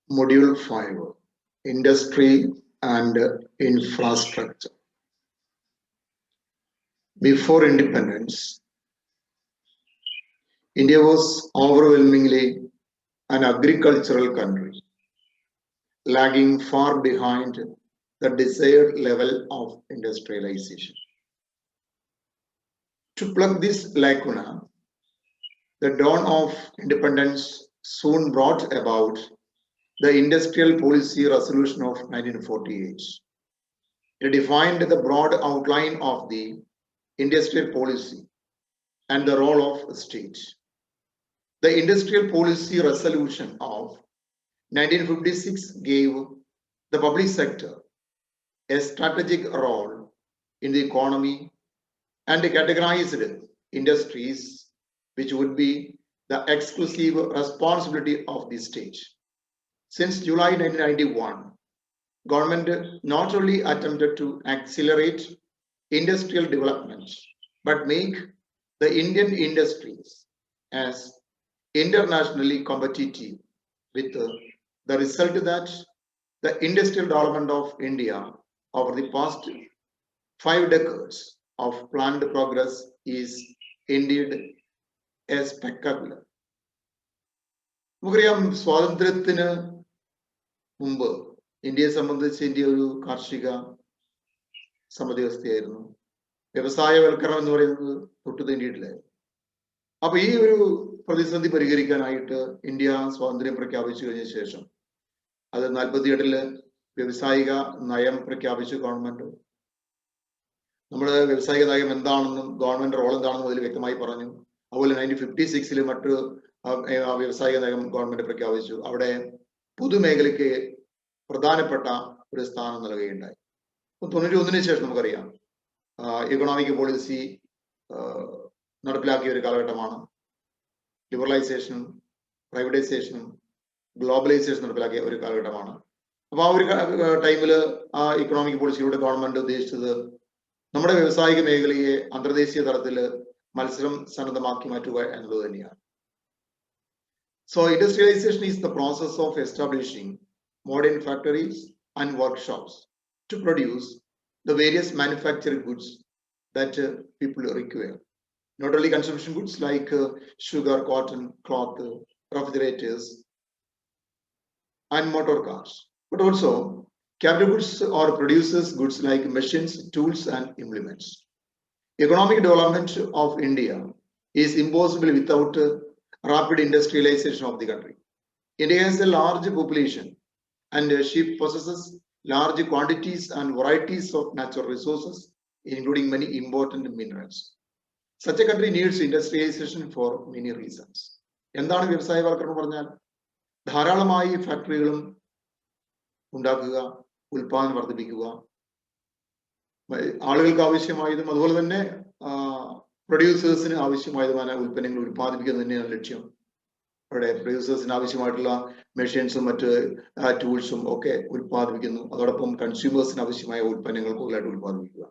Module 5, Industry and Infrastructure. Before independence, India was overwhelmingly an agricultural country, lagging far behind the desired level of industrialization. To plug this lacuna, the dawn of independence soon brought about the Industrial Policy Resolution of 1948. It defined the broad outline of the industrial policy and the role of the state. The Industrial Policy Resolution of 1956 gave the public sector a strategic role in the economy and categorized industries which would be the exclusive responsibility of the state. Since July 1991, government not only attempted to accelerate industrial development, but make the Indian industries as internationally competitive, with the result that the industrial development of India over the past 5 decades of planned progress is indeed a spectacular. നമുക്കറിയാം, സ്വാതന്ത്ര്യത്തിന് മുമ്പ് ഇന്ത്യയെ സംബന്ധിച്ച് India ഒരു കാർഷിക സമ്പദ്വ്യവസ്ഥയായിരുന്നു. വ്യവസായവൽക്കരണം എന്ന് പറയുന്നത് തൊട്ടു തീണ്ടിയിട്ടില്ലായിരുന്നു. അപ്പൊ ഈ ഒരു പ്രതിസന്ധി പരിഹരിക്കാനായിട്ട് ഇന്ത്യ സ്വാതന്ത്ര്യം പ്രഖ്യാപിച്ചു കഴിഞ്ഞ ശേഷം അത് 48-ല് വ്യവസായിക നയം പ്രഖ്യാപിച്ചു ഗവൺമെന്റ്. നമ്മുടെ വ്യവസായിക നയം എന്താണെന്നും ഗവൺമെന്റ് റോൾ എന്താണെന്നും അതിൽ വ്യക്തമായി പറഞ്ഞു. അതുപോലെ 1956-ല് മറ്റൊരു വ്യവസായിക നയം ഗവൺമെന്റ് പ്രഖ്യാപിച്ചു. അവിടെ പൊതുമേഖലയ്ക്ക് പ്രധാനപ്പെട്ട ഒരു സ്ഥാനം നൽകുകയുണ്ടായി. 91-ന് ശേഷം നമുക്കറിയാം ഇക്കണോമിക് പോളിസി നടപ്പിലാക്കിയ ഒരു കാലഘട്ടമാണ്. ലിബറലൈസേഷനും പ്രൈവറ്റൈസേഷനും ഗ്ലോബലൈസേഷൻ നടപ്പിലാക്കിയ ഒരു കാലഘട്ടമാണ്. അപ്പൊ ആ ഒരു ടൈമില് ആ ഇക്കണോമിക് പോളിസിയുടെ ഗവൺമെന്റ് ഉദ്ദേശിച്ചത് നമ്മുടെ വ്യവസായിക മേഖലയെ അന്തർദേശീയ തലത്തിൽ മത്സരം സന്നദ്ധമാക്കി മാറ്റുക എന്നുള്ളത് തന്നെയാണ്. So industrialization is the process of establishing modern factories and workshops to produce the various manufactured goods that people require. Not only consumption goods like sugar, cotton, cloth, refrigerators, and motor cars, but also capital goods or produces goods like machines, tools, and implements. Economic development of India is impossible without rapid industrialization of the country. India has a large population and she possesses large quantities and varieties of natural resources, including many important minerals. Such a country needs industrialization for many reasons. എന്താണ് വ്യവസായവൽക്കരണം പറഞ്ഞാൽ? ധാരാളമായി ഫാക്ടറികളും ഉണ്ടാക്കുക, ഉൽപാദനം വർദ്ധിപ്പിക്കുക, ആളുകൾക്ക് ആവശ്യമായതും അതുപോലെ തന്നെ പ്രൊഡ്യൂസേഴ്സിന് ആവശ്യമായതുമായ ഉൽപ്പന്നങ്ങൾ ഉൽപ്പാദിപ്പിക്കുക തന്നെയാണ് ലക്ഷ്യം. അവിടെ പ്രൊഡ്യൂസേഴ്സിന് ആവശ്യമായിട്ടുള്ള മെഷീൻസും മറ്റ് ടൂൾസും ഒക്കെ ഉൽപ്പാദിപ്പിക്കുന്നു. അതോടൊപ്പം കൺസ്യൂമേഴ്സിന് ആവശ്യമായ ഉൽപ്പന്നങ്ങൾ കൂടുതലായിട്ട് ഉൽപ്പാദിപ്പിക്കുക.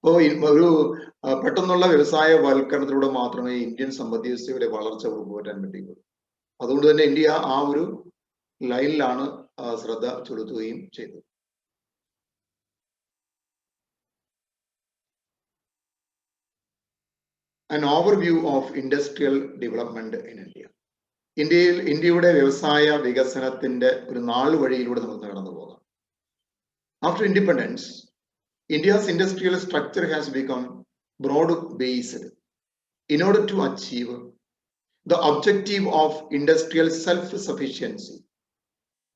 അപ്പോൾ ഒരു പെട്ടെന്നുള്ള വ്യവസായവൽക്കരണത്തിലൂടെ മാത്രമേ ഇന്ത്യൻ സമ്പദ് വ്യവസ്ഥയുടെ വളർച്ച ഉറപ്പുവരാൻ പറ്റുകയുള്ളൂ. അതുകൊണ്ട് തന്നെ ഇന്ത്യ ആ ഒരു ലൈനിലാണ് ശ്രദ്ധ ചെലുത്തുകയും ചെയ്തത്. An overview of industrial development in India. ഇന്ത്യയുടെ വ്യവസായ വികസനത്തിന്റെ ഒരു നാളുവഴിയിലൂടെ നമുക്ക് കടന്നു പോകാം. After independence, India's industrial structure has become broad-based. In order to achieve the objective of industrial self-sufficiency,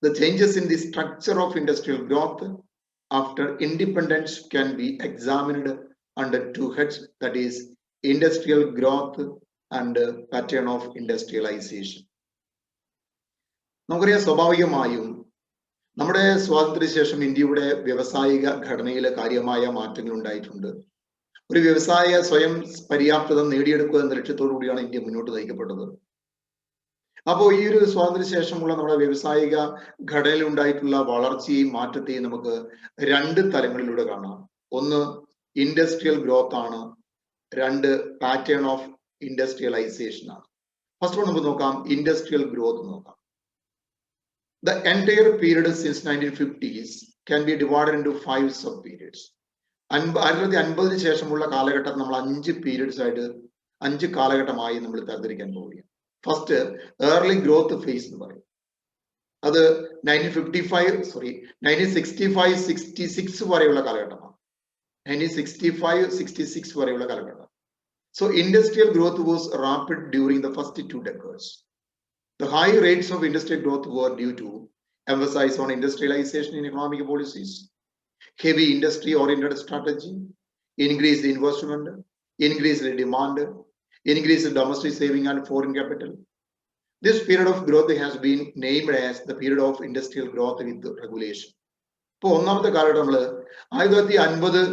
the changes in the structure of industrial growth after independence can be examined under two heads, that is, industrial growth and pattern of industrialization. നമുക്കറിയാം, സ്വാഭാവികമായും നമ്മുടെ സ്വാതന്ത്ര്യശേഷം ഇന്ത്യയുടെ വ്യാവസായിക ഘടനയിലെ കാര്യമായ മാറ്റങ്ങൾ ഉണ്ടായിട്ടുണ്ട്. ഒരു വ്യവസായ സ്വയം പര്യാപ്തത നേടിയെടുക്കുക എന്ന ലക്ഷ്യത്തോടു കൂടിയാണ് ഇന്ത്യ മുന്നോട്ട് നയിക്കപ്പെട്ടത്. അപ്പോൾ ഈ ഒരു സ്വാതന്ത്ര്യശേഷമുള്ള നമ്മുടെ വ്യാവസായിക ഘടനയിൽ ഉണ്ടായിട്ടുള്ള വളർച്ചയും മാറ്റത്തെയും നമുക്ക് 2 തലങ്ങളിലൂടെ കാണാം. ഒന്ന് ഇൻഡസ്ട്രിയൽ ഗ്രോത്ത് ആണ്, 2 പാറ്റേൺ ഓഫ് ഇൻഡസ്ട്രിയലൈസേഷൻ ആണ്. ഫസ്റ്റ് വൺ നമുക്ക് നോക്കാം, ഇൻഡസ്ട്രിയൽ ഗ്രോത്ത് നോക്കാം. The entire period since 1950s can be divided into 5 sub-periods. 1950 ശേഷമുള്ള കാലഘട്ടം നമ്മൾ 5 periods ആയിട്ട് 5 കാലഘട്ടമായി നമ്മൾ തരംതിരിക്കാൻ പോവുകയാണ്. ഫസ്റ്റ് ഏർലി ഗ്രോത്ത് ഫേസ് എന്ന് പറയും. അത് 1965-66 വരെയുള്ള കാലഘട്ടമാണ്. 1965-66 വരെയുള്ള കാലഘട്ടം. So industrial growth was rapid during the first 2 decades. The high rates of industrial growth were due to emphasis on industrialization in economic policies, heavy industry-oriented strategy, increased investment, increased demand, increased domestic saving and foreign capital. This period of growth has been named as the period of industrial growth with regulation. ഇപ്പോൾ ഒന്നാമത്തെ കാലഘട്ടം നമ്മൾ 1950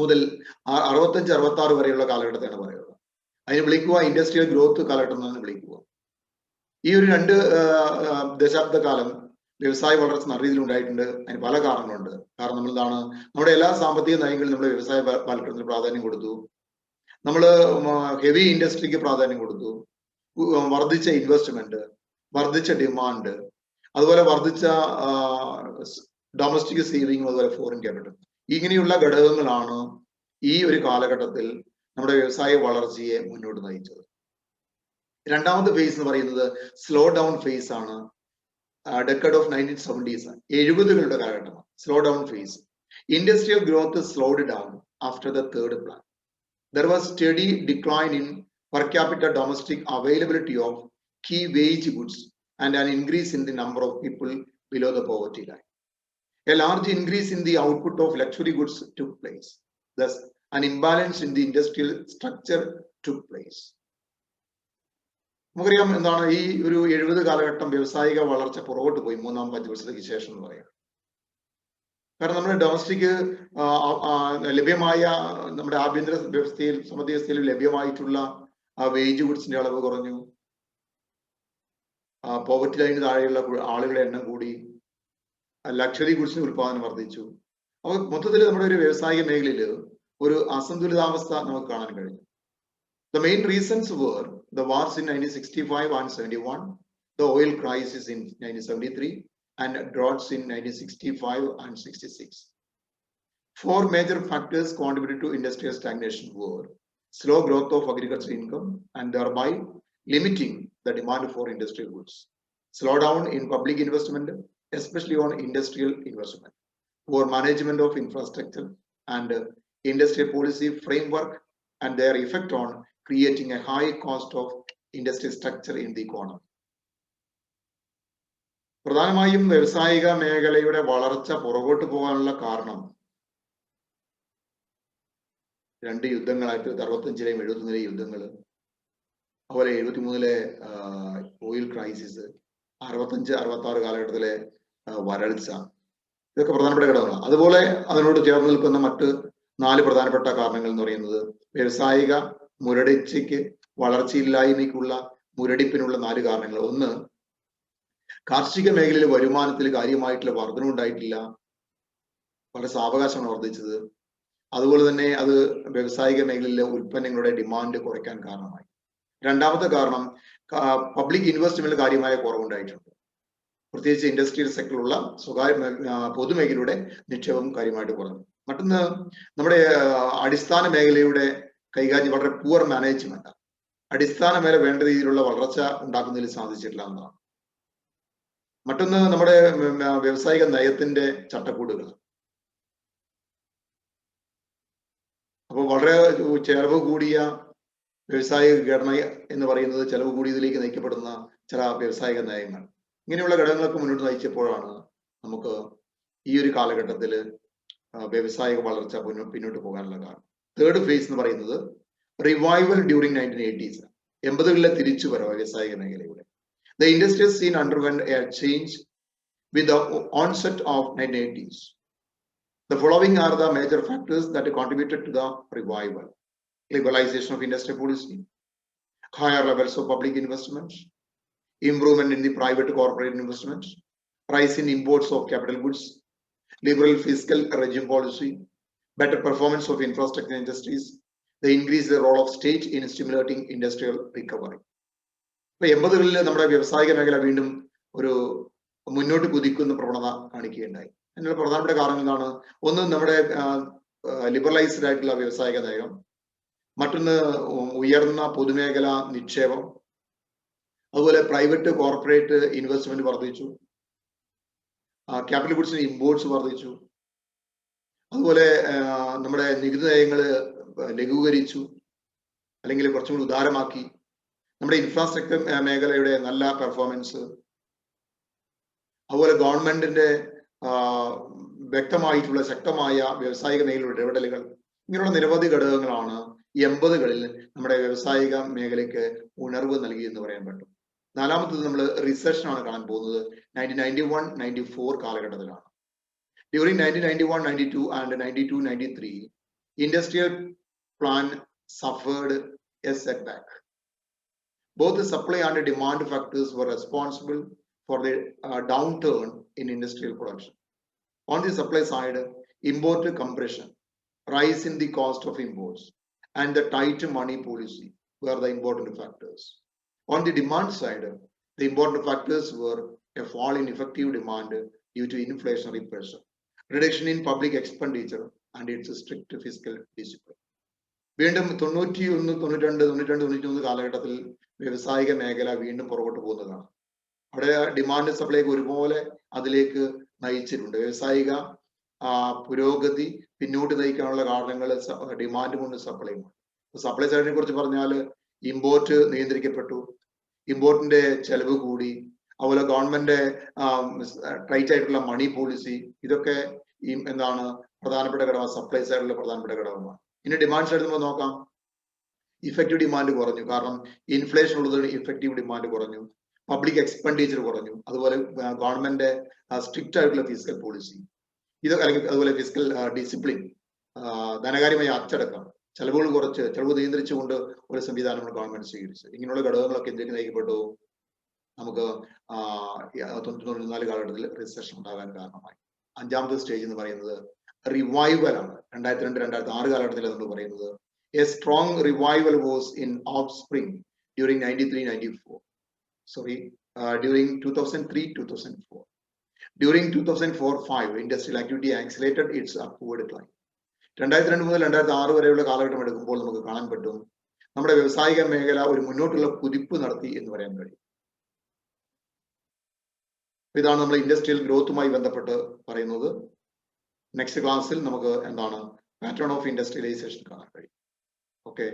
മുതൽ 65-66 വരെയുള്ള കാലഘട്ടത്താണ് പറയുന്നത്. അതിന് വിളിക്കുക industrial growth കാലഘട്ടം എന്നാണ് വിളിക്കുക. ഈ ഒരു 2 ദശാബ്ദ കാലം വ്യവസായ വളർച്ച നല്ല രീതിയിൽ ഉണ്ടായിട്ടുണ്ട്. അതിന് പല കാരണങ്ങളുണ്ട്. കാരണം നമ്മൾ എന്താണ്, നമ്മുടെ എല്ലാ സാമ്പത്തിക നയങ്ങളിലും നമ്മൾ വ്യവസായ വൽക്കരണത്തിന് പ്രാധാന്യം കൊടുത്തു. നമ്മൾ ഹെവി ഇൻഡസ്ട്രിക്ക് പ്രാധാന്യം കൊടുത്തു. വർദ്ധിച്ച ഇൻവെസ്റ്റ്മെന്റ്, വർദ്ധിച്ച ഡിമാൻഡ്, അതുപോലെ വർദ്ധിച്ച ഡൊമസ്റ്റിക് സേവിങ്, അതുപോലെ ഫോറിൻ ക്യാപിറ്റൽ. ഇങ്ങനെയുള്ള ഘടകങ്ങളാണ് ഈ ഒരു കാലഘട്ടത്തിൽ നമ്മുടെ വ്യവസായ വളർച്ചയെ മുന്നോട്ട് നയിച്ചത്. രണ്ടാമത്തെ ഫേസ് എന്ന് പറയുന്നത് സ്ലോ ഡൗൺ ഫേസ് ആണ്. ഡെക്കഡ് ഓഫ് 1970s, 70കളുടെ കാലഘട്ടമാണ് slow down phase. Industrial growth slowed down after the third plan. There was steady decline in per capita domestic availability of key wage goods and an increase in the number of people below the poverty line. A large increase in the output of luxury goods took place. Thus, an imbalance in the industrial structure took place. നമുക്കറിയാം എന്താണ് ഈ ഒരു 70 കാലഘട്ടം വ്യവസായിക വളർച്ച പുറകോട്ട് പോയി 3-ാം പഞ്ചവത്സരത്തിന് ശേഷം എന്ന് പറയാം. കാരണം നമ്മുടെ ഡൊമസ്റ്റിക് ലഭ്യമായ നമ്മുടെ ആഭ്യന്തര വ്യവസ്ഥയിൽ, സമ്പദ് വ്യവസ്ഥയിൽ ലഭ്യമായിട്ടുള്ള വേജ് ഗുഡ്സിന്റെ അളവ് കുറഞ്ഞു. പോവർട്ടി ലൈന് താഴെയുള്ള ആളുകളുടെ എണ്ണം കൂടി. ലക്ഷറി ഗുഡ്സിന്റെ ഉൽപാദനം വർദ്ധിച്ചു. അപ്പോൾ മൊത്തത്തിൽ നമ്മുടെ ഒരു വ്യവസായിക മേഖലയിൽ ഒരു അസന്തുലിതാവസ്ഥ നമുക്ക് കാണാൻ കഴിഞ്ഞു. The main reasons were the wars in 1965 and 71, the oil crisis in 1973, and droughts in 1965 and 66. 4 major factors contributed to industrial stagnation were slow growth of agricultural income and thereby limiting the demand for industrial goods, slowdown in public investment, especially on industrial investment, poor management of infrastructure and industrial policy framework and their effect on creating a high cost of industrial structure in the economy. പ്രധാനമായും വ്യവസായിക മേഖലയുടെ വളർച്ച പുറകോട്ട് പോകാനുള്ള കാരണം 2 യുദ്ധങ്ങൾ, 1965-ലെയും 1971-ലെയും യുദ്ധങ്ങൾ, അതുപോലെ 1973-ലെ ഓയിൽ ക്രൈസിസ്, 65-66 കാലഘട്ടത്തിലെ വരൾച്ച, ഇതൊക്കെ പ്രധാനപ്പെട്ട ഘടകങ്ങളാണ്. അതുപോലെ അതിനോട് ചേർന്ന് നിൽക്കുന്ന മറ്റ് 4 പ്രധാനപ്പെട്ട കാരണങ്ങൾ എന്ന് പറയുന്നത് വ്യവസായിക മുരടിച്ചയ്ക്ക്, വളർച്ചയില്ലായ്മയ്ക്കുള്ള മുരടിപ്പിനുള്ള 4 കാരണങ്ങൾ. ഒന്ന്, കാർഷിക മേഖലയിലെ വരുമാനത്തിൽ കാര്യമായിട്ടുള്ള വർധന ഉണ്ടായിട്ടില്ല, വളരെ സാവകാശമാണ് വർദ്ധിച്ചത്. അതുപോലെ തന്നെ അത് വ്യവസായിക മേഖലയിലെ ഉൽപ്പന്നങ്ങളുടെ ഡിമാൻഡ് കുറയ്ക്കാൻ കാരണമായി. രണ്ടാമത്തെ കാരണം പബ്ലിക് ഇൻവെസ്റ്റ്മെന്റിൽ കാര്യമായ കുറവുണ്ടായിട്ടുണ്ട്. പ്രത്യേകിച്ച് ഇൻഡസ്ട്രിയൽ സെക്ടറിലുള്ള പൊതുമേഖലയുടെ നിക്ഷേപം കാര്യമായിട്ട് കുറഞ്ഞു. മറ്റൊന്ന്, നമ്മുടെ അടിസ്ഥാന മേഖലയുടെ കൈകാര്യം വളരെ പൂവർ മാനേജ്മെന്റ്. അടിസ്ഥാന മേഖല വേണ്ട രീതിയിലുള്ള വളർച്ച ഉണ്ടാക്കുന്നതിൽ സാധിച്ചിട്ടില്ല എന്നതാണ്. മറ്റൊന്ന്, നമ്മുടെ വ്യവസായിക നയത്തിന്റെ ചട്ടക്കൂടുകൾ. അപ്പോൾ വളരെ ചെലവ് കൂടിയ വ്യവസായിക ഘടന എന്ന് പറയുന്നത് ചെലവ് കൂടിയതിലേക്ക് നയിക്കപ്പെടുന്ന ചില വ്യവസായിക നയങ്ങൾ, ഇങ്ങനെയുള്ള ഘടകങ്ങളൊക്കെ മുന്നോട്ട് നയിച്ചപ്പോഴാണ് നമുക്ക് ഈ ഒരു കാലഘട്ടത്തിൽ വ്യവസായിക വളർച്ച പിന്നോട്ട് പോകാനുള്ള കാരണം. തേർഡ് ഫേസ് എന്ന് പറയുന്നത് റിവൈവൽ ഡ്യൂറിങ് 1980s, 80കളിലെ തിരിച്ചുവരവ് വ്യവസായിക മേഖലയുടെ. The industrial scene underwent a change with the onset of 1980s. The following are the major factors that contributed to the revival: liberalization of industrial policy, higher levels of public investment, improvement in the private corporate investment, rise in imports of capital goods, liberal fiscal regime policy, better performance of infrastructure industries, the increase the role of state in stimulating industrial recovery. 80കളിൽ നമ്മുടെ വ്യവസായിക മേഖല വീണ്ടും ഒരു മുന്നോട്ട് കുതിക്കുന്ന പ്രവണത കാണിക്കുകയുണ്ടായി. അതിനുള്ള പ്രധാനപ്പെട്ട കാരണം എന്താണ്? ഒന്ന് നമ്മുടെ ലിബറലൈസ്ഡ് ആയിട്ടുള്ള വ്യവസായിക നയം, മറ്റൊന്ന് ഉയർന്ന പൊതുമേഖല നിക്ഷേപം, അതുപോലെ പ്രൈവറ്റ് കോർപ്പറേറ്റ് ഇൻവെസ്റ്റ്മെന്റ് വർദ്ധിച്ചു, ക്യാപിറ്റൽ ഗുഡ്സിന്റെ ഇമ്പോർട്ട്സ് വർദ്ധിച്ചു, അതുപോലെ നമ്മുടെ നികുതി നയങ്ങൾ ലഘൂകരിച്ചു അല്ലെങ്കിൽ കുറച്ചും കൂടി ഉദാരമാക്കി, നമ്മുടെ ഇൻഫ്രാസ്ട്രക്ചർ മേഖലയുടെ നല്ല പെർഫോമൻസ്, അതുപോലെ ഗവൺമെന്റിന്റെ വ്യക്തമായിട്ടുള്ള ശക്തമായ വ്യാവസായിക മേഖലയുടെ ഇടപെടലുകൾ, ഇങ്ങനെയുള്ള നിരവധി ഘടകങ്ങളാണ് 80കളിൽ നമ്മുടെ വ്യാവസായിക മേഖലയ്ക്ക് ഉണർവ് നൽകി എന്ന് പറയാൻ പറ്റും. നാലാമത്തത് നമ്മൾ റിസഷൻ ആണ് കാണാൻ പോകുന്നത് 1991-94 കാലഘട്ടത്തിലാണ്. During 1991-92 and 92-93, industrial plan suffered a setback. Both the supply and demand factors were responsible for the downturn in industrial production. On the supply side, import compression, rise in the cost of imports, and the tight money policy were the important factors. On the demand side, the important factors were a fall in effective demand due to inflationary pressure, reduction in public expenditure, and its strict fiscal discipline. വീണ്ടും 91, 92, 93 കാലഘട്ടത്തിൽ വ്യവസായിക മേഖല വീണ്ടും പുറകോട്ട് പോകുന്നതാണ്. അവിടെ demand സപ്ലൈക്ക് ഒരുപോലെ അതിലേക്ക് നയിച്ചിട്ടുണ്ട്. വ്യവസായിക പുരോഗതി പിന്നോട്ട് നയിക്കാനുള്ള കാരണങ്ങൾ ഡിമാൻഡ് കൊണ്ട് സപ്ലൈയുമാണ്. സപ്ലൈ സൈഡിനെ കുറിച്ച് പറഞ്ഞാൽ ഇമ്പോർട്ട് നിയന്ത്രിക്കപ്പെട്ടു, ഇമ്പോർട്ടിന്റെ ചെലവ് കൂടി, അതുപോലെ ഗവൺമെന്റ് ടൈറ്റ് ആയിട്ടുള്ള മണി പോളിസി, ഇതൊക്കെ എന്താണ് പ്രധാനപ്പെട്ട ഘടകം, സപ്ലൈ സൈഡിലെ പ്രധാനപ്പെട്ട ഘടകമാണ്. ഇനി ഡിമാൻഡ് സൈഡിൽ നമ്മൾ നോക്കാം. ഇഫക്റ്റീവ് ഡിമാൻഡ് കുറഞ്ഞു, കാരണം ഇൻഫ്ലേഷൻ ഉള്ളത് ഇഫക്റ്റീവ് ഡിമാൻഡ് കുറഞ്ഞു, പബ്ലിക് എക്സ്പെൻഡിച്ചർ കുറഞ്ഞു, അതുപോലെ ഗവൺമെന്റ് സ്ട്രിക്റ്റ് ആയിട്ടുള്ള ഫിസിക്കൽ പോളിസി, ഇത് അല്ലെങ്കിൽ അതുപോലെ ഫിസിക്കൽ ഡിസിപ്ലിൻ, ധനകാര്യമായ അച്ചടക്കം, ചെലവുകൾ കുറച്ച് ചെലവ് നിയന്ത്രിച്ചുകൊണ്ട് ഒരു സംവിധാനങ്ങൾ ഗവൺമെന്റ് സ്വീകരിച്ചു. ഇങ്ങനെയുള്ള ഘടകങ്ങളൊക്കെ എന്തിനു നയിക്കപ്പെട്ടു? നമുക്ക് 94 കാലഘട്ടത്തിൽ റിസഷൻ ഉണ്ടാകാൻ കാരണമായി. അഞ്ചാമത്തെ സ്റ്റേജ് എന്ന് പറയുന്നത് റിവൈവൽ ആണ്. 2002-2006 കാലഘട്ടത്തിൽ നമ്മൾ പറയുന്നത് A strong revival was in of spring during 93-94. During 2003-2004. During 2004-05, industrial activity accelerated its upward climb. 2002 മുതൽ 2006 വരെയുള്ള കാലഘട്ടം എടുക്കുമ്പോൾ നമുക്ക് കാണാൻ പറ്റും നമ്മുടെ വ്യവസായിക മേഖല ഒരു മുന്നോട്ടുള്ള കുതിപ്പ് നടത്തി എന്ന് പറയാൻ കഴിയും. ഇതാണ് നമ്മൾ ഇൻഡസ്ട്രിയൽ ഗ്രോത്തുമായി ബന്ധപ്പെട്ട് പറയുന്നത്. നെക്സ്റ്റ് ക്ലാസ്സിൽ നമുക്ക് എന്താണ് പാറ്റേൺ ഓഫ് ഇൻഡസ്ട്രിയലൈസേഷൻ കാണാൻ കഴിയും. ഓക്കെ.